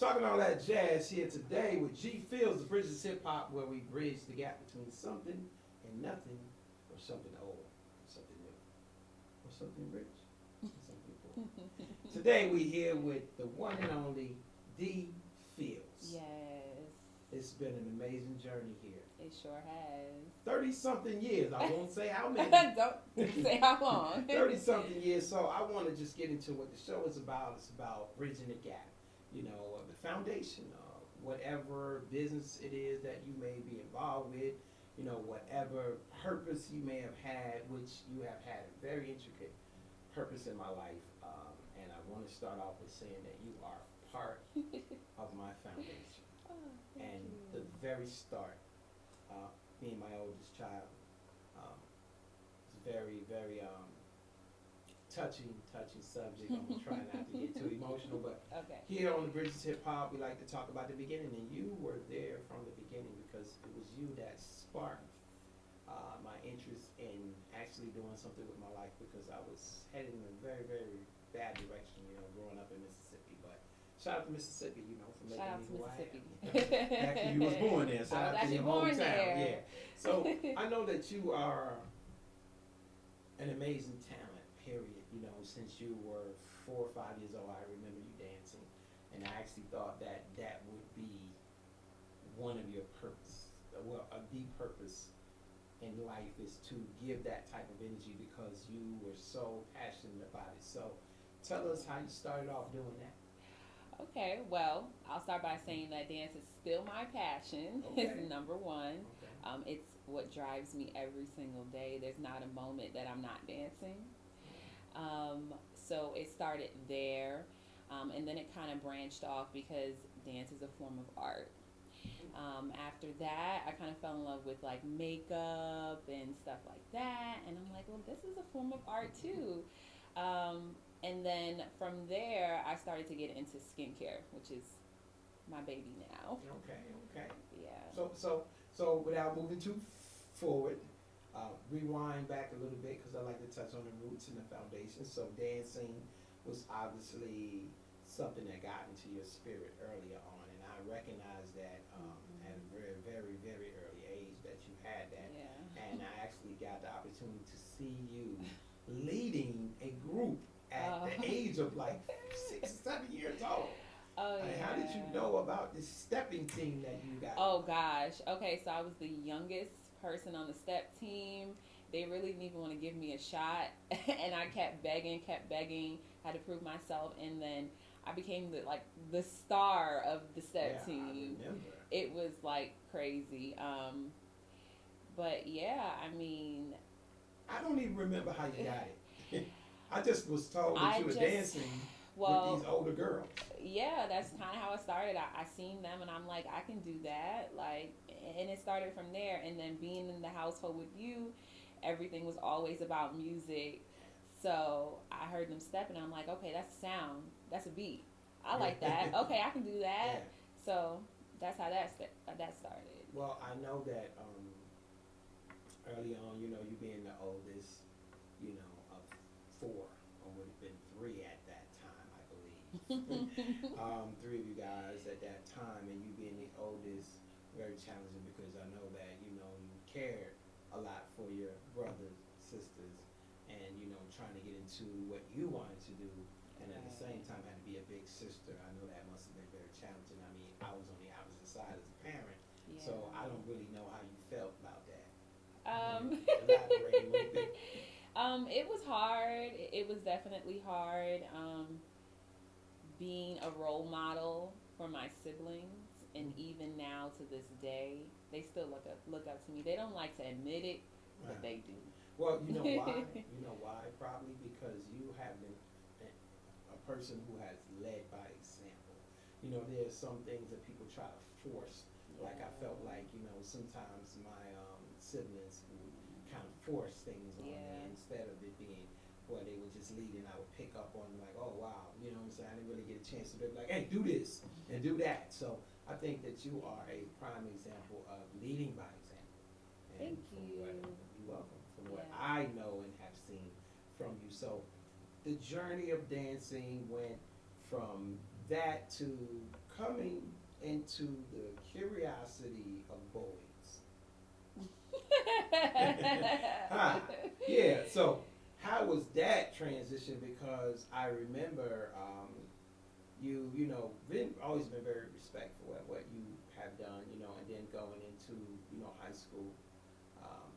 Talking all that jazz here today with G.Fields, the Bridges Hip Hop, where we bridge the gap between something and nothing, or something old, or something new, or something rich, or something poor. Today we here with the one and only D.Fields. Yes. It's been an amazing journey here. It sure has. 30-something years. I won't say how many. Don't say how long. 30-something years. So I want to just get into what the show is about. It's about bridging the gap. You know, the foundation of whatever business it is that you may be involved with, you know, whatever purpose you may have had, which you have had a very intricate purpose in my life. And I want to start off with saying that you are part of my foundation. And the very start, being my oldest child, it's very, very touching subject. I'm gonna try not to get too emotional, but Okay. here on the Bridges Hip Hop, we like to talk about the beginning, and you were there from the beginning because it was you that sparked my interest in actually doing something with my life, because I was heading in a very, very bad direction, you know, growing up in Mississippi. But shout out to Mississippi, you know, for making me who I am. Actually, you was born there. Shout out to your hometown. Yeah. So I know that you are an amazing talent, period. You know, since you were 4 or 5 years old, I remember you dancing, and I actually thought that that would be one of your purpose. Well, the purpose in life is to give that type of energy because you were so passionate about it. So tell us how you started off doing that. Okay, well, I'll start by saying that dance is still my passion. Okay. It's number one. Okay. It's what drives me every single day. There's not a moment that I'm not dancing. So it started there, and then it kind of branched off because dance is a form of art. After that, I kind of fell in love with like makeup and stuff like that, and I'm like, well, this is a form of art too. And then from there, I started to get into skincare, which is my baby now. Okay. Okay. Yeah. So without moving too forward, rewind back a little bit because I like to touch on the roots and the foundation. So dancing was obviously something that got into your spirit earlier on, and I recognize that at a very, very, very early age that you had that. Yeah. And I actually got the opportunity to see you leading a group at the age of like 6 or 7 years old. Oh, yeah. How did you know about this stepping team that you got? Oh, gosh. Okay, so I was the youngest person on the step team. They really didn't even want to give me a shot. And I kept begging, had to prove myself. And then I became the star of the step team. I remember. It was like crazy. But yeah, I mean, I don't even remember how you got it. I just was told that you were dancing with these older girls. Yeah, that's kind of how it started. I seen them and I'm like, I can do that. Like, and it started from there. And then being in the household with you, everything was always about music. So I heard them stepping. I'm like, okay, that's a sound. That's a beat. I like that. Okay, I can do that. Yeah. So that's how that started. Well, I know that early on, you know, you being the oldest, you know, of 4, or would have been 3 at that time, I believe. 3 of you guys at that time, and you being the oldest, very challenging because I know that, you know, you cared a lot for your brothers, sisters, and, you know, trying to get into what you wanted to do, and at the same time had to be a big sister. I know that must have been very challenging. I mean, I was on the opposite side as a parent, so I don't really know how you felt about that. Elaborate a little bit. It was hard. It was definitely hard. Being a role model for my siblings, and even now to this day, they still look up to me. They don't like to admit it, but they do. Well, you know why? You know why? Probably because you have been a person who has led by example. You know, there's some things that people try to force. Like I felt like, you know, sometimes my siblings would kind of force things on me instead of it being, well, they would just lead and I would pick up on like, oh wow, you know what I'm saying? I didn't really get a chance to be like, hey, do this and do that. So I think that you are a prime example of leading by example. And Thank you. You're welcome. From what I know and have seen from you. So the journey of dancing went from that to coming into the curiosity of boys. Huh. Yeah. So how was that transition? Because I remember you know always been very respectful at what you have done, and then going into high school, um,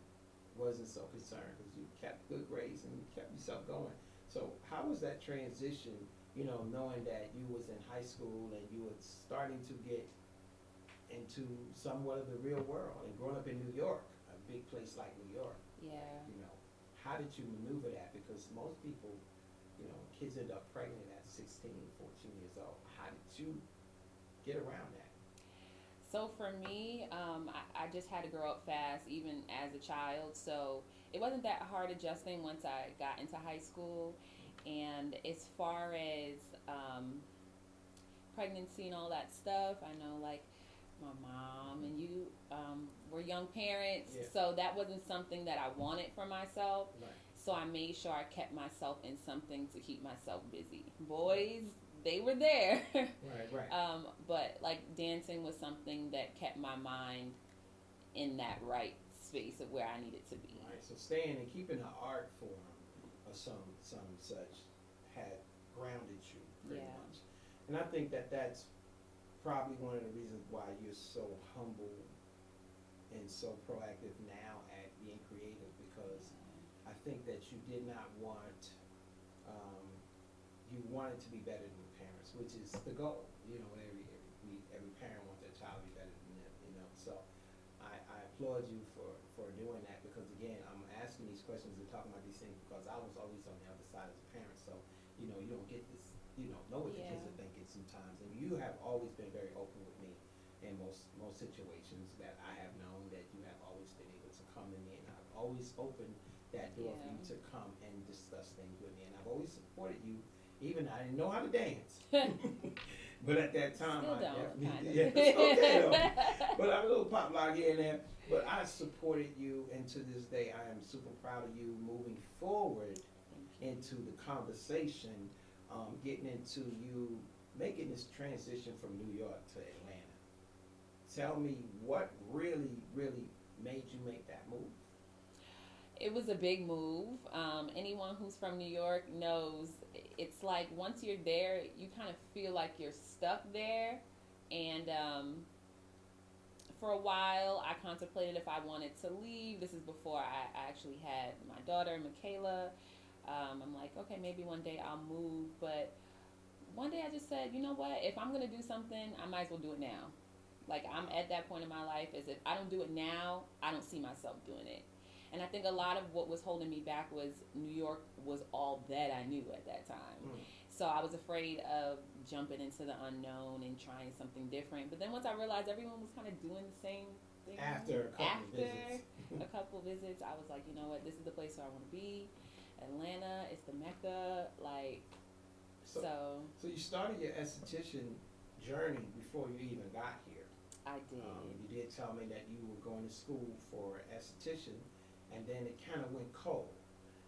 wasn't so concerned because you kept good grades and you kept yourself going. So how was that transition? Knowing that you was in high school and you were starting to get into somewhat of the real world and growing up in New York, a big place like New York. Yeah. How did you maneuver that? Because most people, kids end up pregnant at 16, 14 years old. How did you get around that? So for me, I just had to grow up fast, even as a child. So it wasn't that hard adjusting once I got into high school. And as far as pregnancy and all that stuff, I know like my mom and you were young parents, Yeah. so that wasn't something that I wanted for myself. Right. So I made sure I kept myself in something to keep myself busy. Boys, they were there. Right. But like dancing was something that kept my mind in that right space of where I needed to be. Right. So staying and keeping the art form or some such had grounded you pretty Yeah. much. And I think that that's probably one of the reasons why you're so humble and so proactive now at being creative, because I think that you did not want, you wanted to be better than your parents, which is the goal. Every parent wants their child to be better than them. So I applaud you for doing that, because again, I'm asking these questions and talking about these things because I was always on the other side as a parent. So you don't get this, know what the Yeah. kids are thinking sometimes, and you have always been very open with me in most situations that I have known, that you have always been able to come to me, and I've always opened that door for you Yeah. to come and discuss things with me, and I've always supported you. Even I didn't know how to dance, but at that time Still I don't, definitely kind of. yeah, it's okay though. But I'm a little pop lock here and there. But I supported you, and to this day I am super proud of you moving forward into the conversation, getting into you making this transition from New York to Atlanta. Tell me what really, really made you make that move. It was a big move. Anyone who's from New York knows it's like once you're there, you kind of feel like you're stuck there. And for a while, I contemplated if I wanted to leave. This is before I actually had my daughter, Michaela. I'm like, okay, maybe one day I'll move. But one day I just said, you know what? If I'm going to do something, I might as well do it now. Like, I'm at that point in my life, as if I don't do it now, I don't see myself doing it. And I think a lot of what was holding me back was New York was all that I knew at that time. So I was afraid of jumping into the unknown and trying something different. But then once I realized everyone was kind of doing the same thing After a couple visits, I was like, you know what, this is the place where I want to be. Atlanta, it's the Mecca. Like, so you started your esthetician journey before you even got here. I did. You did tell me that you were going to school for esthetician, and then it kind of went cold.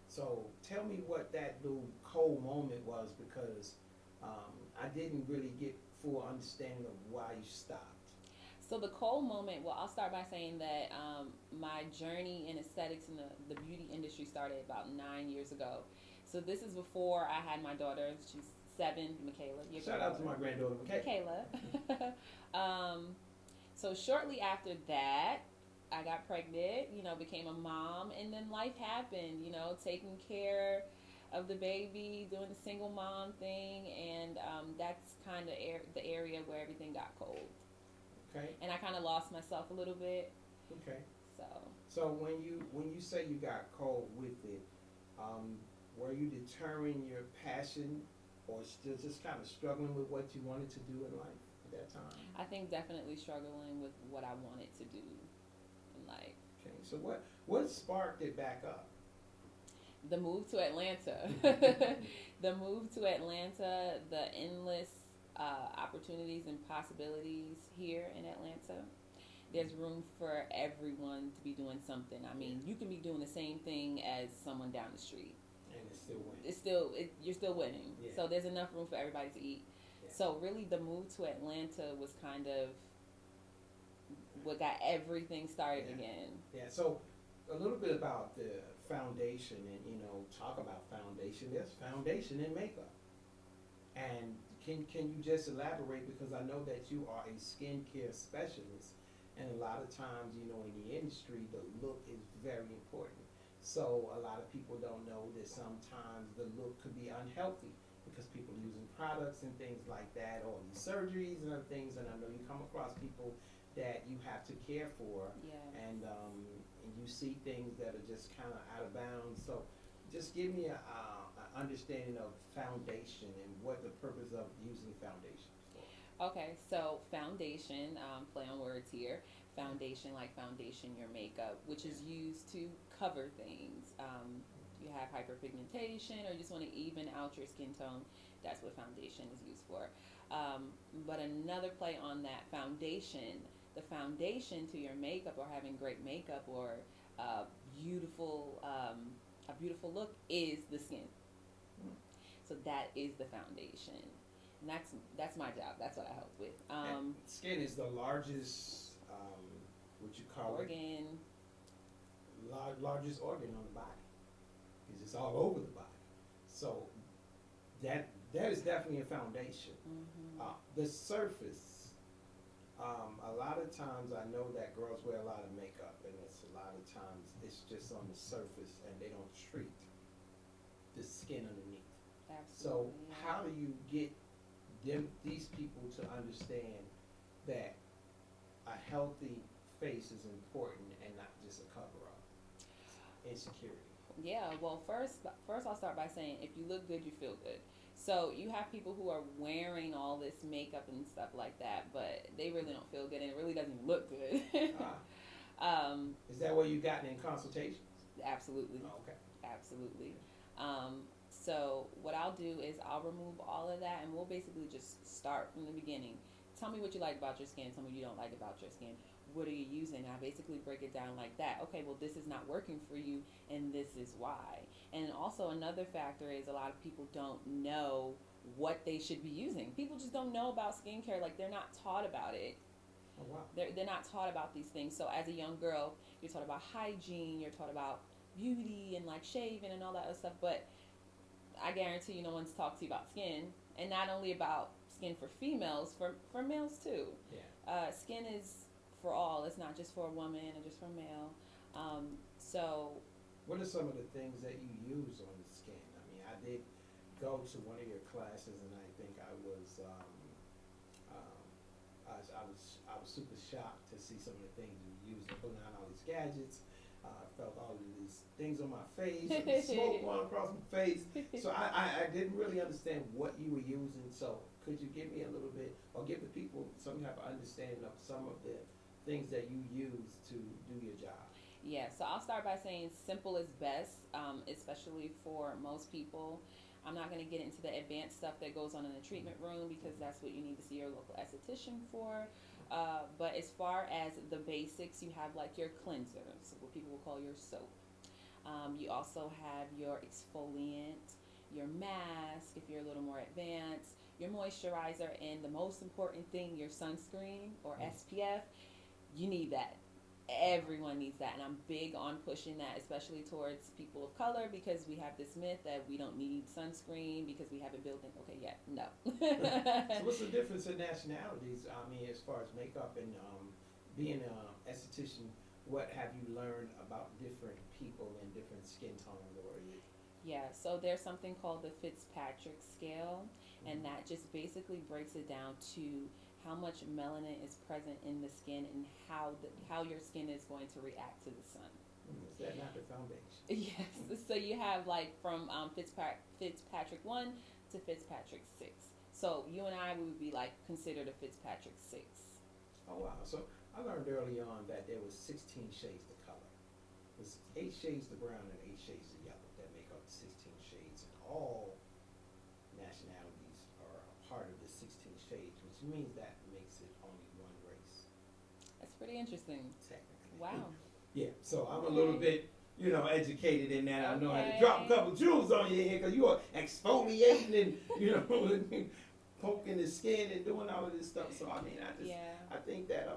So tell me what that little cold moment was, because I didn't really get full understanding of why you stopped. So the cold moment, well, I'll start by saying that my journey in aesthetics and the beauty industry started about 9 years ago. So this is before I had my daughter. She's 7, Michaela. Shout out to my granddaughter, Michaela. So shortly after that, I got pregnant, became a mom, and then life happened, taking care of the baby, doing the single mom thing, and that's kind of the area where everything got cold. Okay. And I kind of lost myself a little bit. Okay. So when you say you got cold with it, were you deterring your passion, or still just kind of struggling with what you wanted to do in life at that time? I think definitely struggling with what I wanted to do in life. Okay. So what sparked it back up? The move to Atlanta. The move to Atlanta, the endless opportunities and possibilities here in Atlanta. There's room for everyone to be doing something. I mean, you can be doing the same thing as someone down the street. And it's still winning. You're still winning. Yeah. So there's enough room for everybody to eat. Yeah. So really, the move to Atlanta was kind of what got everything started Yeah. again. Yeah. So a little bit about the foundation, and talk about foundation. There's foundation in makeup, and can you just elaborate, because I know that you are a skincare specialist, and a lot of times in the industry the look is very important. So a lot of people don't know that sometimes the look could be unhealthy because people are using products and things like that, or these surgeries and other things. And I know you come across people that you have to care for, Yeah. and you see things that are just kind of out of bounds. So just give me a understanding of foundation and what the purpose of using foundation is for. Okay, so foundation, play on words here. Foundation, like foundation, your makeup, which is used to cover things. You have hyperpigmentation, or you just want to even out your skin tone. That's what foundation is used for. But another play on that foundation, the foundation to your makeup, or having great makeup, or uh, beautiful, a beautiful look, is the skin. Mm. So that is the foundation, and that's my job. That's what I help with. And skin is the largest, what you call it, Organ. largest organ on the body, because it's all over the body. So that is definitely a foundation. Mm-hmm. The surface. A lot of times I know that girls wear a lot of makeup, and it's a lot of times it's just on the surface, and they don't treat the skin underneath. So Absolutely. Yeah. how do you get these people to understand that a healthy face is important and not just a cover up? Insecurity. Yeah. Well, first I'll start by saying, if you look good, you feel good. So you have people who are wearing all this makeup and stuff like that, but they really don't feel good, and it really doesn't even look good. Is that what you gotten in consultations? Absolutely. Oh, okay. Absolutely. So what I'll do is I'll remove all of that, and we'll basically just start from the beginning. Tell me what you like about your skin. Tell me what you don't like about your skin. What are you using? I basically break it down like that. Okay, well, this is not working for you, and this is why. And also another factor is, a lot of people don't know what they should be using. People just don't know about skincare. Like, they're not taught about it. Oh, wow. They're not taught about these things. So as a young girl, you're taught about hygiene. You're taught about beauty and like shaving and all that other stuff. But I guarantee you, no one's talked to you about skin, and not only about skin for females, for males too. Yeah. Skin is for all. It's not just for a woman or just for a male. So What are some of the things that you use on the skin? I mean, I did go to one of your classes, and I think I was I was super shocked to see some of the things you use. Putting on all these gadgets. I felt all of these things on my face, and the smoke going across my face. So I didn't really understand what you were using. So could you give me a little bit, or give the people some type of understanding of some of the things that you use to do your job? yeah, so I'll start by saying simple is best, especially for most people. I'm not going to get into the advanced stuff that goes on in the treatment room, because that's what you need to see your local esthetician for. But as far as the basics, you have like your cleansers, what people will call your soap. You also have your exfoliant, your mask if you're a little more advanced, your moisturizer, and the most important thing, your sunscreen or SPF. You need that. Everyone needs that, and I'm big on pushing that, especially towards people of color, because we have this myth that we don't need sunscreen because we have it built in. Okay, yeah, no. So what's the difference in nationalities? I mean, as far as makeup and being an esthetician, what have you learned about different people and different skin tones, or is it? Yeah, so there's something called the Fitzpatrick scale, and that just basically breaks it down to how much melanin is present in the skin, and how your skin is going to react to the sun. Is that not the foundation? Yes. So you have like from Fitzpatrick 1 to Fitzpatrick 6. So you and I, we would be like considered a Fitzpatrick 6. Oh, wow. So I learned early on that there was 16 shades of color. There's 8 shades of brown and 8 shades of yellow that make up 16 shades, and all nationalities are a part of the 16 shades, which means that makes it only one race, That's pretty interesting. technically. Wow. Yeah, so I'm a little bit, educated in that. I know how to Okay. drop a couple jewels on your head, because you are exfoliating and, poking the skin and doing all of this stuff. So I mean, Yeah. I think that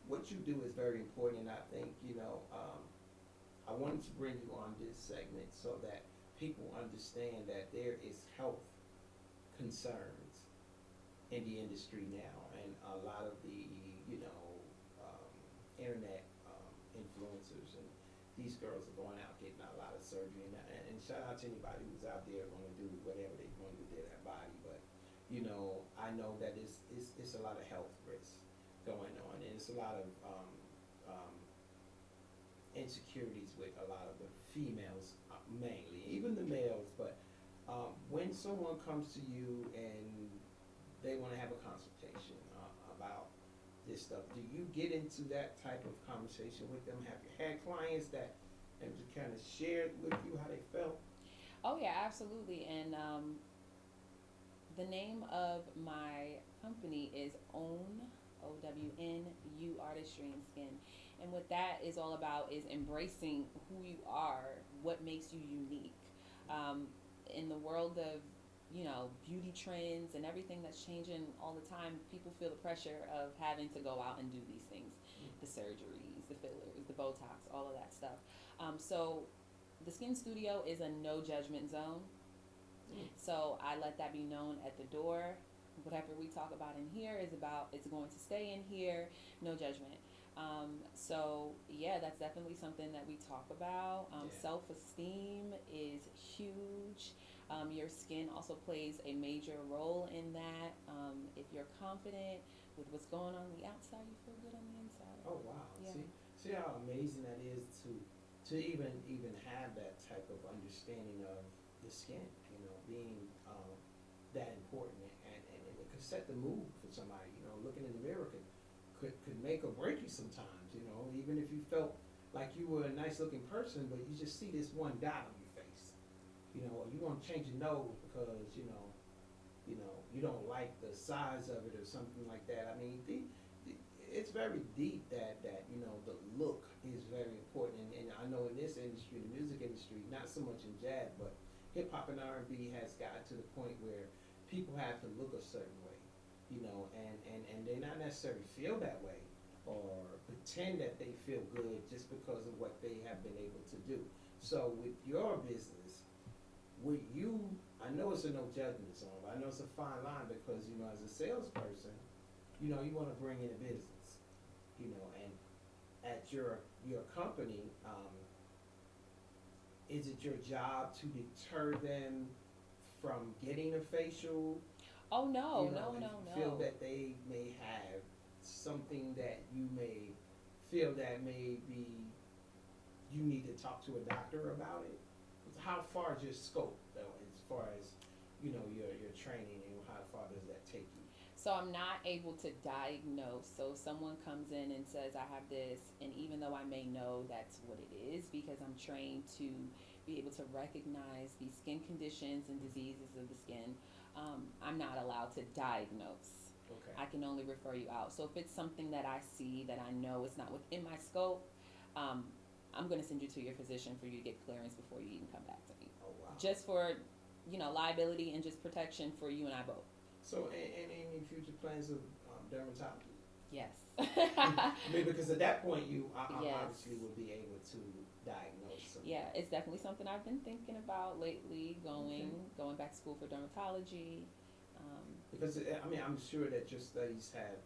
what you do is very important. And I think I wanted to bring you on this segment so that people understand that there is health concerns in the industry now, and a lot of the internet influencers and these girls are going out getting a lot of surgery, and shout out to anybody who's out there going to do whatever they want to do to their body, but I know that it's a lot of health risks going on, and it's a lot of insecurities with a lot of the females, mainly, even the males. But when someone comes to you and they want to have a consultation about this stuff, do you get into that type of conversation with them? Have you had clients that have just kind of shared with you how they felt? Oh yeah, absolutely. And the name of my company is OWNU Artistry and Skin. And what that is all about is embracing who you are, what makes you unique. In the world of, beauty trends and everything that's changing all the time, people feel the pressure of having to go out and do these things, the surgeries, the fillers, the Botox, all of that stuff. So the Skin Studio is a no judgment zone. So I let that be known at the door. Whatever we talk about in here is about, it's going to stay in here, no judgment. So yeah, that's definitely something that we talk about. Yeah. Self-esteem is huge. Your skin also plays a major role in that. If you're confident with what's going on the outside, you feel good on the inside. Oh wow! Yeah. See how amazing that is to even have that type of understanding of the skin. Being that important, and it could set the mood for somebody. Looking in the mirror could make or break you sometimes. Even if you felt like you were a nice looking person, but you just see this one dot on your face. Or you want to change your nose because you don't like the size of it or something like that. I mean, it's very deep that the look is very important, and I know in this industry, the music industry, not so much in jazz, but hip hop and R&B has gotten to the point where people have to look a certain way, and they not necessarily feel that way or pretend that they feel good just because of what they have been able to do. So with your business, I know it's a no judgment zone, but I know it's a fine line because, as a salesperson, you want to bring in a business, and at your company, is it your job to deter them from getting a facial? Oh no, And no. feel that they may have something that you may feel that maybe you need to talk to a doctor about it? How far is your scope, though, as far as your training, and how far does that take you? So I'm not able to diagnose. So if someone comes in and says I have this, and even though I may know that's what it is because I'm trained to be able to recognize these skin conditions and diseases of the skin, I'm not allowed to diagnose. Okay. I can only refer you out. So if it's something that I see that I know is not within my scope, I'm going to send you to your physician for you to get clearance before you even come back to me. Oh wow. Just for, liability and just protection for you and I both. So, any future plans of dermatology? Yes. I mean, because at that point, you Yes. obviously will be able to diagnose something. Yeah, it's definitely something I've been thinking about lately, going back to school for dermatology. Because, I'm sure that your studies have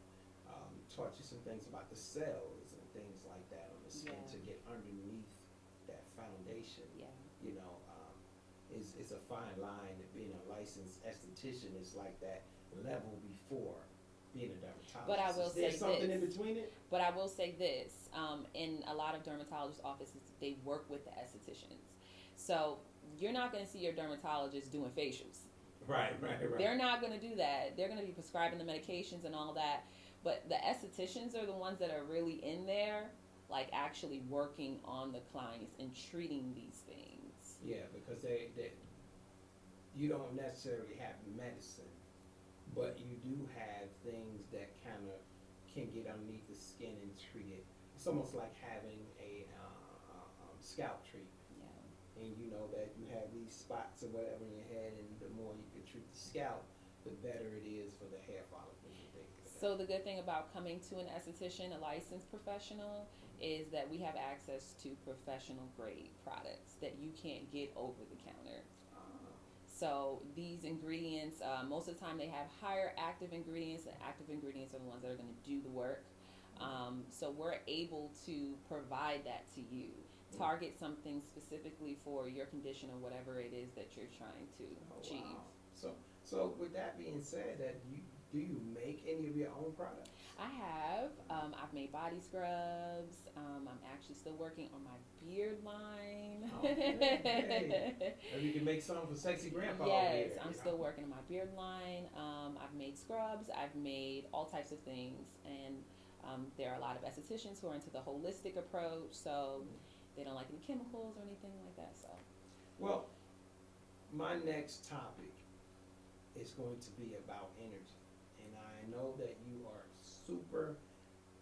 taught you some things about the cells and things like that on the skin to get underneath that foundation. Yeah. It's a fine line. Being a licensed esthetician is like that level before being a dermatologist. But I will say There's something this. in between it? But I will say this, in a lot of dermatologist offices, they work with the estheticians. So you're not going to see your dermatologist doing facials. Right. They're not going to do that. They're going to be prescribing the medications and all that. But the estheticians are the ones that are really in there, like actually working on the clients and treating these things. Yeah, because you don't necessarily have medicine, but you do have things that kind of can get underneath the skin and treat it. It's almost like having a scalp treatment. Yeah. And you know that you have these spots or whatever in your head, and the more you can treat the scalp, the better it is for the hair follicles and things like So the good thing about coming to an esthetician, a licensed professional, is that we have access to professional grade products that you can't get over the counter. that. So these ingredients, most of the time they have higher active ingredients. The active ingredients are the ones that are going to do the work. So we're able to provide that to you. Target something specifically for your condition or whatever it is that you're trying to achieve. Wow. So with that being said, that do you make any of your own products? I have. I've made body scrubs. I'm actually still working on my beard line. Oh, okay. Maybe you can make some for sexy grandpa. Yes, over here, I'm still working on my beard line. I've made scrubs. I've made all types of things, and there are a lot of estheticians who are into the holistic approach, so they don't like any chemicals or anything like that. So, Well, my next topic is going to be about energy, and I know that you are super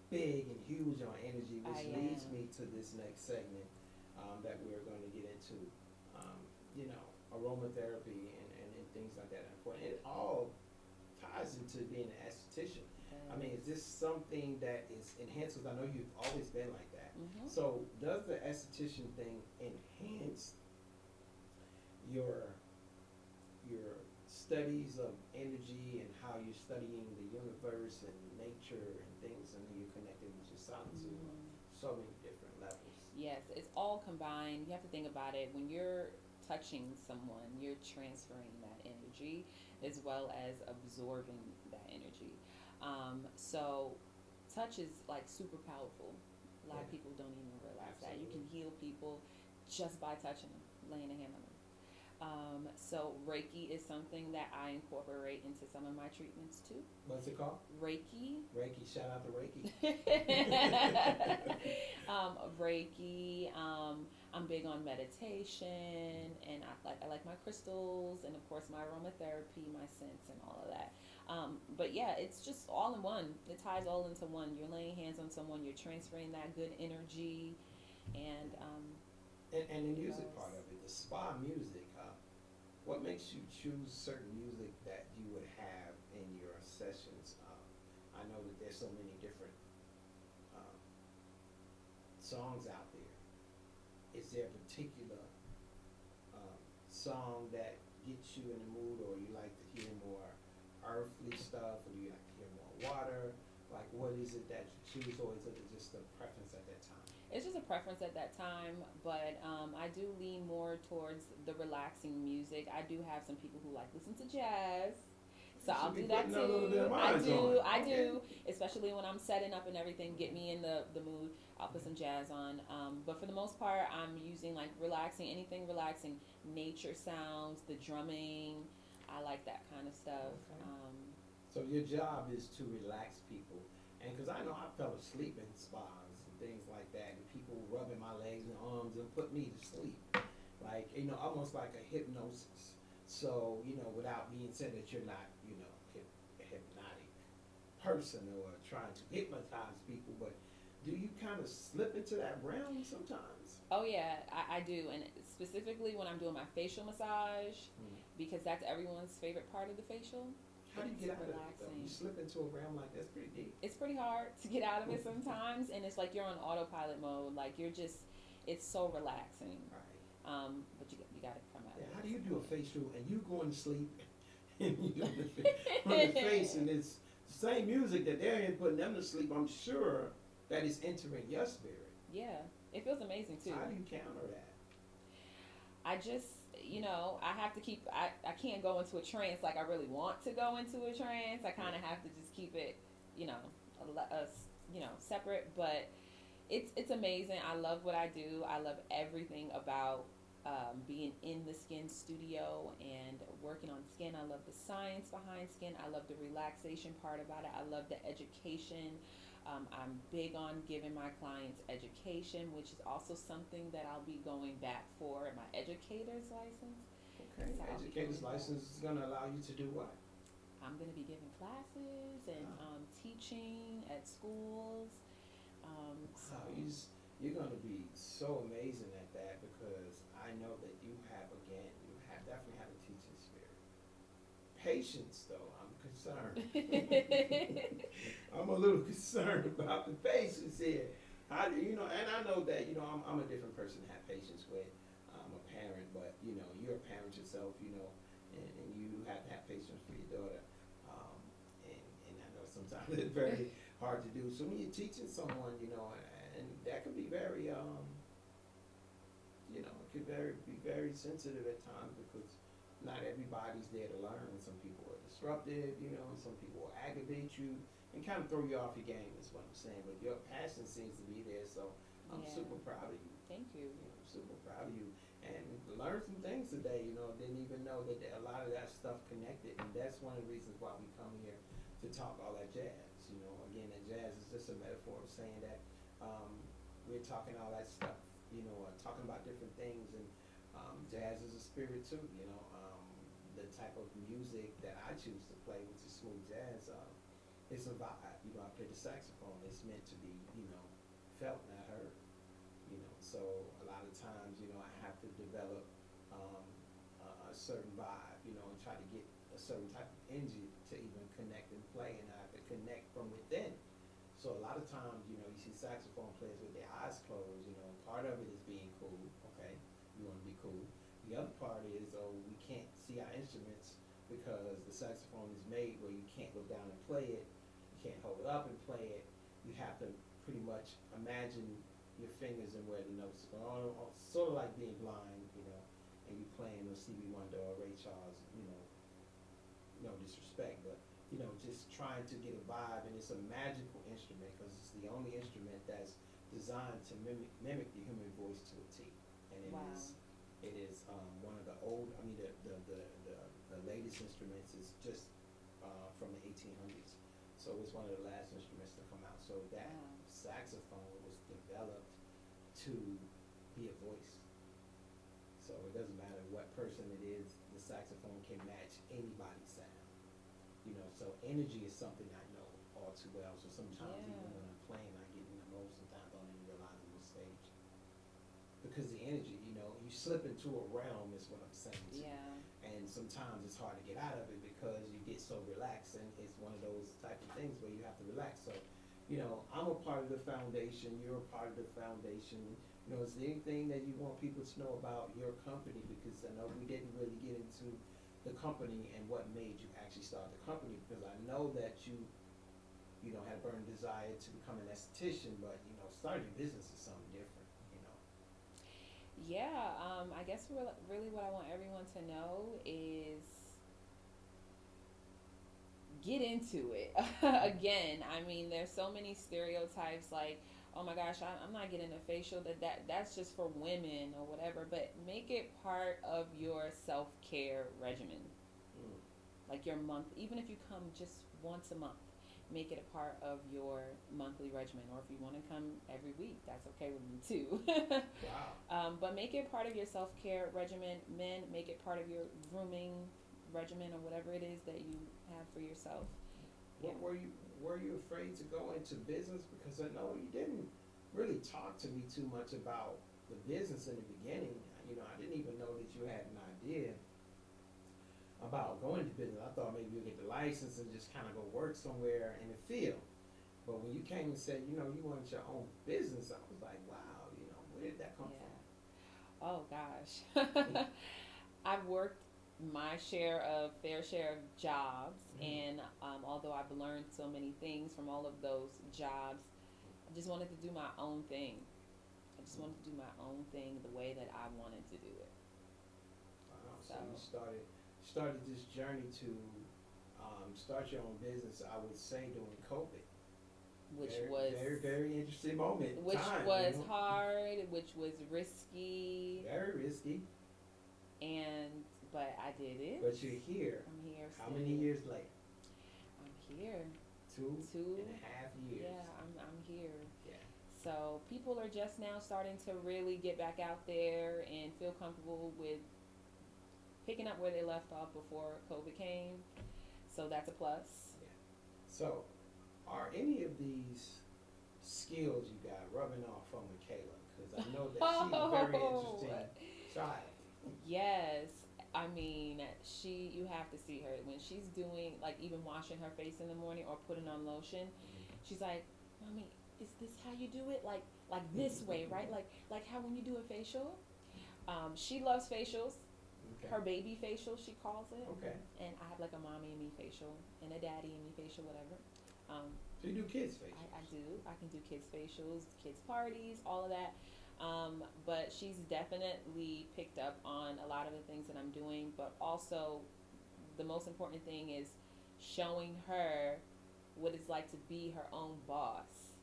big and huge on energy, which leads me to this next segment that we're going to get into. You know, aromatherapy and things like that. And it all ties into being an esthetician. I mean, is this something that is enhanced? Because I know you've always been like that. So does the esthetician thing enhance your studies of energy and how you're studying the universe and nature and things, and you're connected with your son to so many different levels? yes, it's all combined. You have to think about it. When you're touching someone, you're transferring that energy as well as absorbing that energy. So touch is like super powerful. A lot of people don't even realize that. You can heal people just by touching them, laying a hand on them. So Reiki is something that I incorporate into some of my treatments too. What's it called? Reiki. Reiki. Shout out to Reiki. Reiki. I'm big on meditation, and I like my crystals, and of course my aromatherapy, my scents, and all of that. But yeah, it's just all in one. It ties all into one. You're laying hands on someone. You're transferring that good energy, and the music part of it, the spa music. What makes you choose certain music that you would have in your sessions? I know that there's so many different songs out there. Is there a particular song that gets you in the mood, or you like to hear more earthly stuff, or do you like to hear more water? Like, what is it that you choose, or is it just a preference at that time? it's just a preference at that time, but I do lean more towards the relaxing music. I do have some people who like listen to jazz, so I'll do that too. I do, especially when I'm setting up and everything. Get me in the mood. I'll put some jazz on, but for the most part, I'm using like anything relaxing, nature sounds, the drumming. I like that kind of stuff. So your job is to relax people, and because I know I fell asleep in spas and things like that, and people rubbing my legs and arms and put me to sleep, like, almost like a hypnosis. So, without being said that you're not, a hypnotic person or trying to hypnotize people, but do you kind of slip into that realm sometimes? Oh yeah, I do, and specifically when I'm doing my facial massage, because that's everyone's favorite part of the facial. How do you get out of it though? You slip into a realm like that's pretty deep. It's pretty hard to get out of it sometimes, and it's like you're on autopilot mode. Like it's so relaxing. Right. But you got to come out. Yeah, how do you do a facial and you going to sleep and you do the face and it's the same music that they're in putting them to sleep? I'm sure that is entering your spirit. Yeah, it feels amazing too. So how do you counter that? I just, I have to keep, I can't go into a trance like I really want to go into a trance. I kind of have to just keep it, separate, but it's amazing. I love what I do. I love everything about being in the skin studio and working on skin. I love the science behind skin. I love the relaxation part about it. I love the education. I'm big on giving my clients education, which is also something that I'll be going back for in my educator's license. Okay, So educator's license is going to allow you to do what? I'm going to be giving classes and teaching at schools. So you're going to be so amazing at that, because I know that you definitely have a teaching spirit, patience, though, I'm concerned. I'm a little concerned about the patience here. And I know that I'm a different person to have patience with. I'm a parent, but you're a parent yourself, and you have to have patience for your daughter. Um, and I know sometimes it's very hard to do. So when you're teaching someone, and that can be very, it could be very sensitive at times because not everybody's there to learn. Some people are disruptive, some people will aggravate you and kind of throw you off your game is what I'm saying. But your passion seems to be there, so I'm Yeah. super proud of you. Thank you. I'm super proud of you. And learned some things today, didn't even know that a lot of that stuff connected. And that's one of the reasons why we come here to talk all that jazz. Again, that jazz is just a metaphor of saying that we're talking all that stuff, talking about different things. And jazz is a spirit too, the type of music that I choose to play, which is smooth jazz, it's a vibe. I play the saxophone. It's meant to be, felt, not heard. So a lot of times, I have to develop a certain vibe, and try to get a certain type of energy to even connect and play, and I have to connect from within. So a lot of times, you see saxophone players with their eyes closed. Part of it is being cool. Okay, you want to be cool. The other part is, we can't see our instruments because the saxophone is made where you can't look down and play it. You can't hold it up and play it. You have to pretty much imagine your fingers and where the notes are. Sort of like being blind, and you playing a Stevie Wonder or Ray Charles, no disrespect, but just trying to get a vibe. And it's a magical instrument because it's the only instrument that's designed to mimic the human voice to a T. And Wow. it is one of the the latest instruments is just from the 1800s. So it's one of the last instruments to come out. So that Wow. saxophone was developed to be a voice. So it doesn't matter what person it is, the saxophone can match anybody's sound. So energy is something I know all too well. So sometimes even when I'm playing, I get in the mode. Sometimes I don't even realize I'm on stage because the energy, you slip into a realm is what I'm saying. Yeah. And sometimes it's hard to get out of it because you get so relaxed, and it's one of those type of things where you have to relax. So, I'm a part of the foundation. You're a part of the foundation. Is there anything that you want people to know about your company? Because I know we didn't really get into the company and what made you actually start the company. Because I know that you had a burning desire to become an esthetician, but starting a business is something different. Yeah, I guess really what I want everyone to know is get into it. Again, I mean, there's so many stereotypes like, oh my gosh, I'm not getting a facial, that's just for women or whatever, but make it part of your self-care regimen. Mm. Like your month, even if you come just once a month, make it a part of your monthly regimen. Or if you want to come every week, that's okay with me too. Wow. But make it part of your self-care regimen. Men, make it part of your grooming regimen or whatever it is that you have for yourself. What were you afraid to go into business? Because I know you didn't really talk to me too much about the business in the beginning. I didn't even know that you had an idea about going into business. I thought maybe you'd get the license and just kind of go work somewhere in the field. But when you came and said, you wanted your own business, I was like, wow, where did that come from? Oh gosh. I've worked my fair share of jobs, and although I've learned so many things from all of those jobs, I just wanted to do my own thing. I just wanted to do my own thing the way that I wanted to do it. Wow. So you started this journey to start your own business, I would say, during COVID. Which very, was very, very interesting moment. Which time, was hard, which was risky. Very risky. But I did it. But you're here. I'm here still. How many years later? I'm here. Two and and a half years. Yeah, I'm here. Yeah. So people are just now starting to really get back out there and feel comfortable with picking up where they left off before COVID came. So that's a plus. Yeah. So, are any of these skills you got rubbing off on Michaela? Because I know that she's a very interesting child. Yes. I mean, you have to see her when she's doing, like, even washing her face in the morning or putting on lotion. She's like, "Mommy, is this how you do it? Like this way, right? Like how when you do a facial." She loves facials. Okay. Her baby facial, she calls it. Okay. And I have like a mommy and me facial and a daddy and me facial, whatever. So you do kids facials? I do. I can do kids facials, kids parties, all of that. But she's definitely picked up on a lot of the things that I'm doing. But also, the most important thing is showing her what it's like to be her own boss.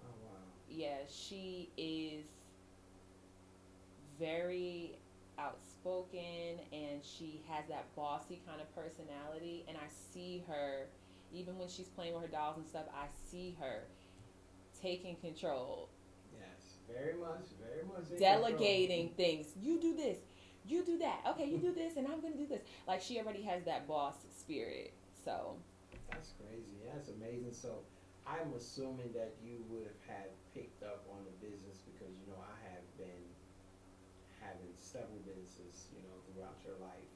Oh wow. Yeah, she is very outspoken and she has that bossy kind of personality, and I see her even when she's playing with her dolls and stuff. I see her taking control, Yes, very much, very much. delegating things. You do this, you do that, okay, you do this, and I'm gonna do this. Like, she already has that boss spirit. So That's crazy. That's amazing. So I'm assuming that you would have had picked up on the business because I have been having several businesses throughout your life,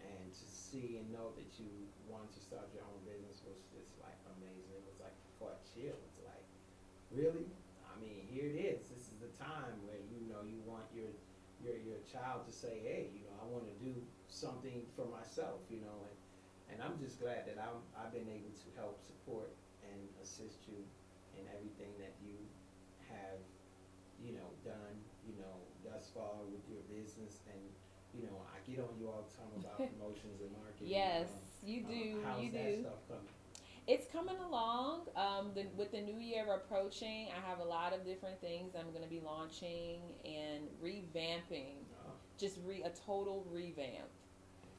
and to see and know that you wanted to start your own business was just like amazing. It was like caught chill. It's like, really? I mean, here it is. This is the time where you want your child to say, hey, I want to do something for myself, and I'm just glad that I've been able to help support and assist you in everything that you have done thus far with your business. And I get on you all the time about promotions and marketing. yes, you do. How's You that do. stuff coming? It's coming along. With the new year approaching, I have a lot of different things I'm going to be launching and revamping. Oh, Just a total revamp,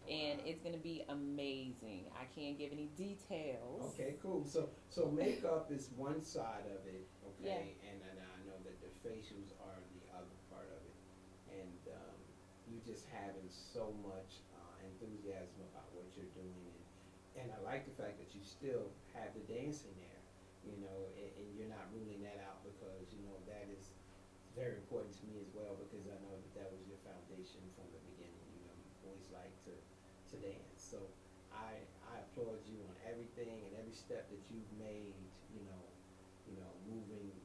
and wow. it's going to be amazing. I can't give any details. Okay, cool. So makeup is one side of it, Yeah. okay, and then I know that the facials are the other part of it, and you just having so much enthusiasm about what you're doing, and I like the fact that you still have the dancing there, and you're not ruling that out because that is very important to me as well, because I know that was your foundation from the beginning. You always like to dance, so I applaud you on everything and every step that you've made.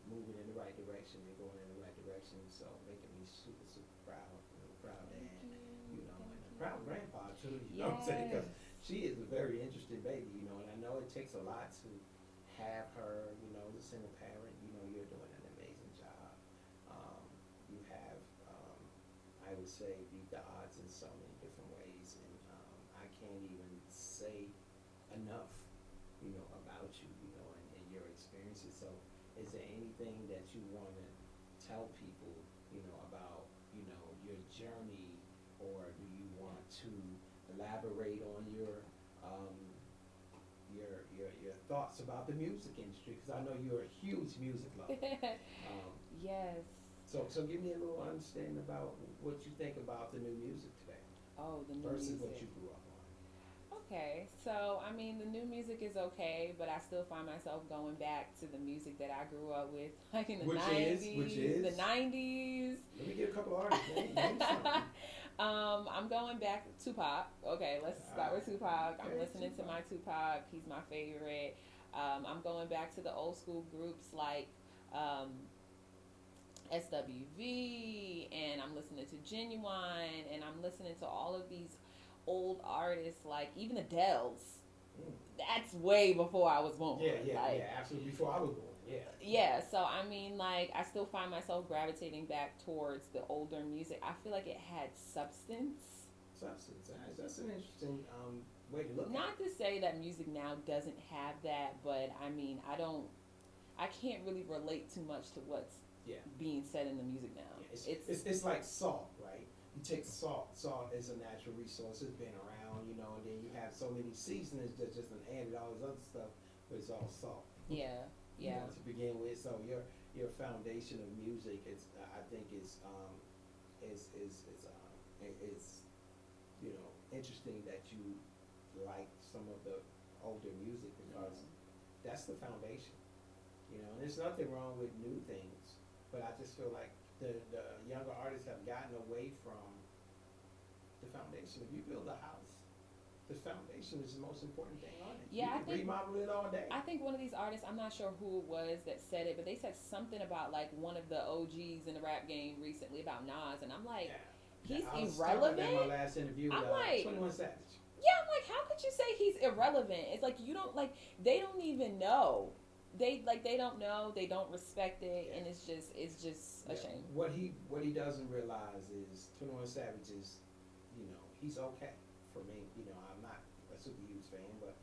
Moving in the right direction and going in the right direction. So making me super proud, proud dad, and a proud grandpa too. You know what I'm saying? Because she is a very interesting baby. And I know it takes a lot to have her. As a single parent, you're doing an amazing job. You have, I would say, beat the odds in so many different ways, and I can't even say enough, about you, and your experiences. So, is there anything that you want to tell people, about, your journey, or do you want to elaborate on your thoughts about the music industry? Because I know you're a huge music lover. Yes. So give me a little understanding about what you think about the new music today Oh, the new versus music. what you grew up on. Okay, so I mean, the new music is okay, but I still find myself going back to the music that I grew up with, like in the Which 90s, is? the 90s. Let me get a couple artists. Name something. I'm going back to Tupac. Okay, let's start with Tupac. I'm Okay, listening to my Tupac. He's my favorite. I'm going back to the old school groups like SWV, and I'm listening to Genuine, and I'm listening to all of these old artists, like even Adele's. Mm. That's way before I was born. Yeah, like, absolutely. Before I was born, yeah. Yeah, so I mean, like, I still find myself gravitating back towards the older music. I feel like it had substance. Substance. That's an interesting way to look at it. Not to say that music now doesn't have that, but I mean, I can't really relate too much to what's being said in the music now. Yeah, it's like salt, right? You take salt. Salt is a natural resource. It's been around, and then you have so many seasonings that just added all this other stuff, but it's all salt. Yeah. To begin with, so your foundation of music is, I think, is interesting that you like some of the older music, because that's the foundation. And there's nothing wrong with new things, but I just feel like the younger artists have gotten away from the foundation. If you build a house, the foundation is the most important thing on it. Yeah, you can remodel it all day. I think one of these artists, I'm not sure who it was that said it, but they said something about like one of the OGs in the rap game recently about Nas, and I'm like, yeah. he's I was irrelevant. talking about that in my last interview with I'm like, 21 Savage. Yeah, I'm like, how could you say he's irrelevant? It's like you don't like they don't even know. They don't know, they don't respect it, and it's just a shame. What he doesn't realize is 21 Savage is, he's okay for me. I'm not a super huge fan, but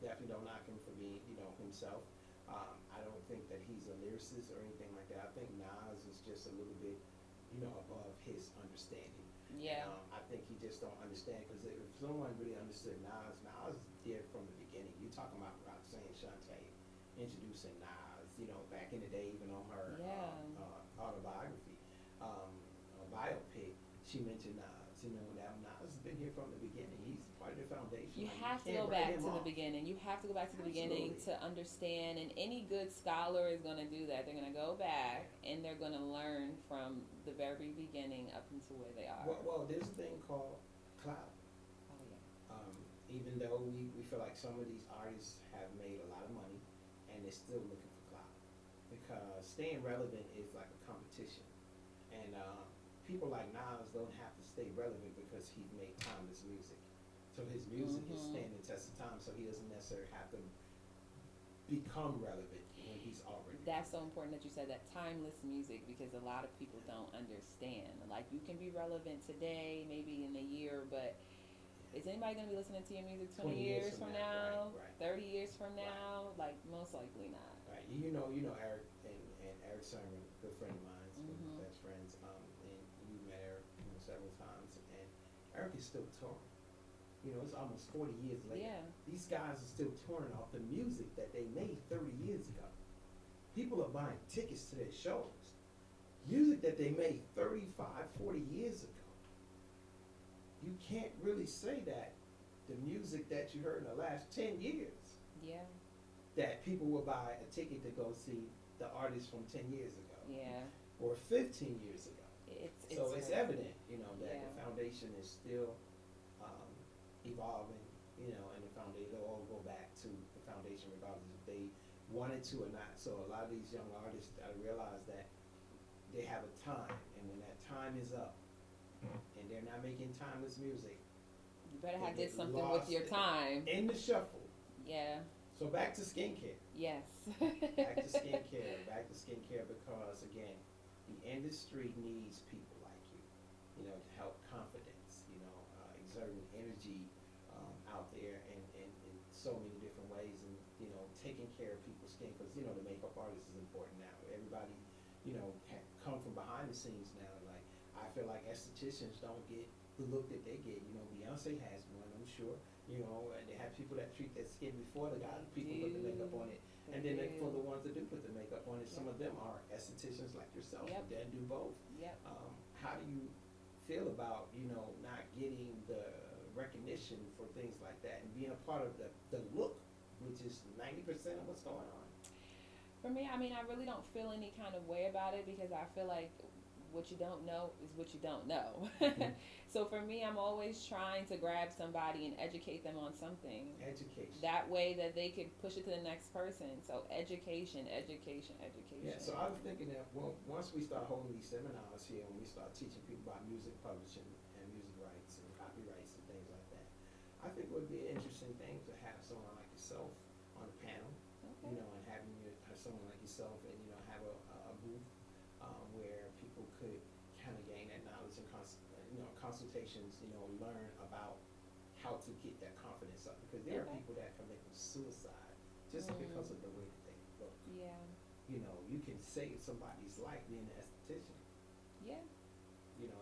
definitely don't knock him for being himself. I don't think that he's a lyricist or anything like that. I think Nas is just a little bit above his understanding. Yeah. I think he just don't understand, because if someone really understood Nas did from the beginning. You talking about Roxanne Shante introducing Nas, back in the day, even on her autobiography, biopic, she mentioned Nas. That Nas has been here from the beginning. He's part of the foundation. You have to go back to the beginning. You have to go back to the beginning to understand, and any good scholar is going to do that. They're going to go back and they're going to learn from the very beginning up until where they are. Well, there's a thing called clout. Oh yeah. Even though we feel like some of these artists have made a lot of money, and they're still looking for clout, because staying relevant is like a competition, and people like Nas don't have to stay relevant because he's made timeless music. So his music is standing the test of time, so he doesn't necessarily have to become relevant when he's already. That's so important that you said that, timeless music, because a lot of people don't understand. Like, you can be relevant today, maybe in a year, but is anybody going to be listening to your music 20 years from now, right. 30 years from now? Like, most likely not. Right. You know Eric and Eric Sermon, good friend of mine, best friends, and you met Eric several times, and Eric is still touring. It's almost 40 years later. Yeah. These guys are still touring off the music that they made 30 years ago. People are buying tickets to their shows. Music that they made 35, 40 years ago. You can't really say that the music that you heard in the last 10 years, that people will buy a ticket to go see the artist from 10 years ago. Yeah. Or 15 years ago. It's evident, that the foundation is still evolving, and the foundation, they'll all go back to the foundation regardless if they wanted to or not. So a lot of these young artists gotta realize that they have a time, and when that time is up, and they're not making timeless music, you better have did something with your time. In the shuffle. Yeah. So back to skincare. Yes. Back to skincare, because again, the industry needs people like you, to help confidence, exerting energy out there in so many different ways, and taking care of people's skin, because the makeup artist is important now. Everybody come from behind the scenes now. Like, I feel like estheticians don't get the look that they get. Beyonce has one, I'm sure. And they have people that treat their skin before the people put the makeup on it, and then for the ones that do put the makeup on it, some of them are estheticians like yourself that do both. Yep. How do you feel about not getting the recognition for things like that, and being a part of the look, which is 90% of what's going on? For me, I really don't feel any kind of way about it, because I feel like what you don't know is what you don't know. So for me, I'm always trying to grab somebody and educate them on something. Education. That way that they could push it to the next person. So education. Yeah, so I was thinking that once we start holding these seminars here, and we start teaching people about music publishing and music rights and copyrights and things like that, I think it would be an interesting thing to have someone like yourself on the panel, and having someone like yourself, and have a booth where people could kind of gain that knowledge and consultations, learn about how to get that confidence up, because there are people that commit suicide just because of the way that they look. Yeah. You can save somebody's life being an esthetician. Yeah.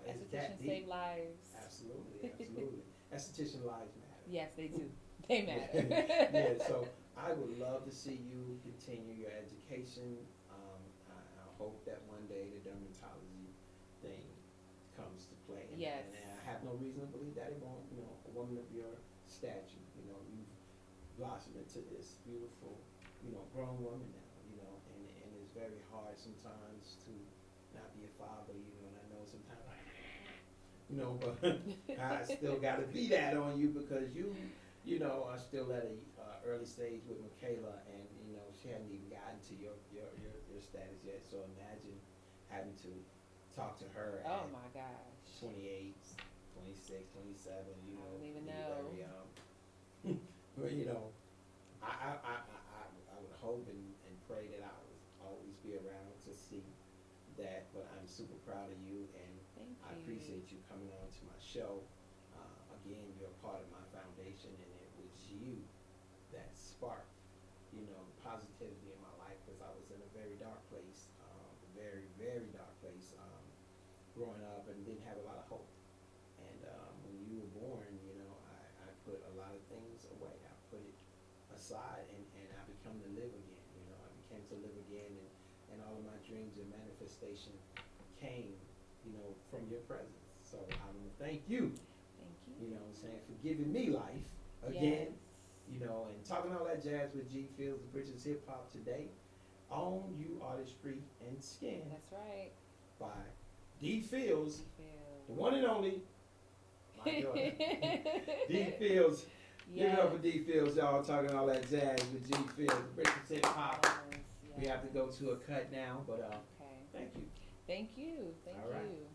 Estheticians save lives. Absolutely. Esthetician lives matter. Yes, they do. They matter. Yeah, so I would love to see you continue your education. I hope that one day the dermatology thing comes to play. Yes. And I have no reason to believe that it won't. A woman of your stature, you've blossomed into this beautiful, grown woman now, and it's very hard sometimes to not be a father, and I know sometimes but I still got to be that on you because are still at a early stage with Michaela, and she hadn't even gotten to your status yet. So imagine having to talk to her Oh at my gosh. 28, 26, 27. I don't even be know. very but I would hope and pray that I would always be around to see that. But I'm super proud of you, and Thank I you. appreciate you coming on to my show. Again, you're a part of my foundation, and it was you that sparked, positivity in my life because I was in a very dark place, very, very dark place, growing up and didn't have a lot of hope. And when you were born, I put a lot of things away. I put it aside, and I become to live again. I became to live again, and all of my dreams and manifestation came, from your presence. So I want to thank you. Thank you. Saying for giving me life again. Yes. And talking all that jazz with G.Fields, the Bridges Hip Hop today. Own You Artistry and Skin That's right. by D.Fields, G.Fields. the one and only, my daughter, D.Fields. Give it up for D.Fields, y'all. Talking all that jazz with G.Fields, the Bridges Hip Hop. Yes. We have to go to a cut now, but Okay. thank you. Thank you. Thank All right. you.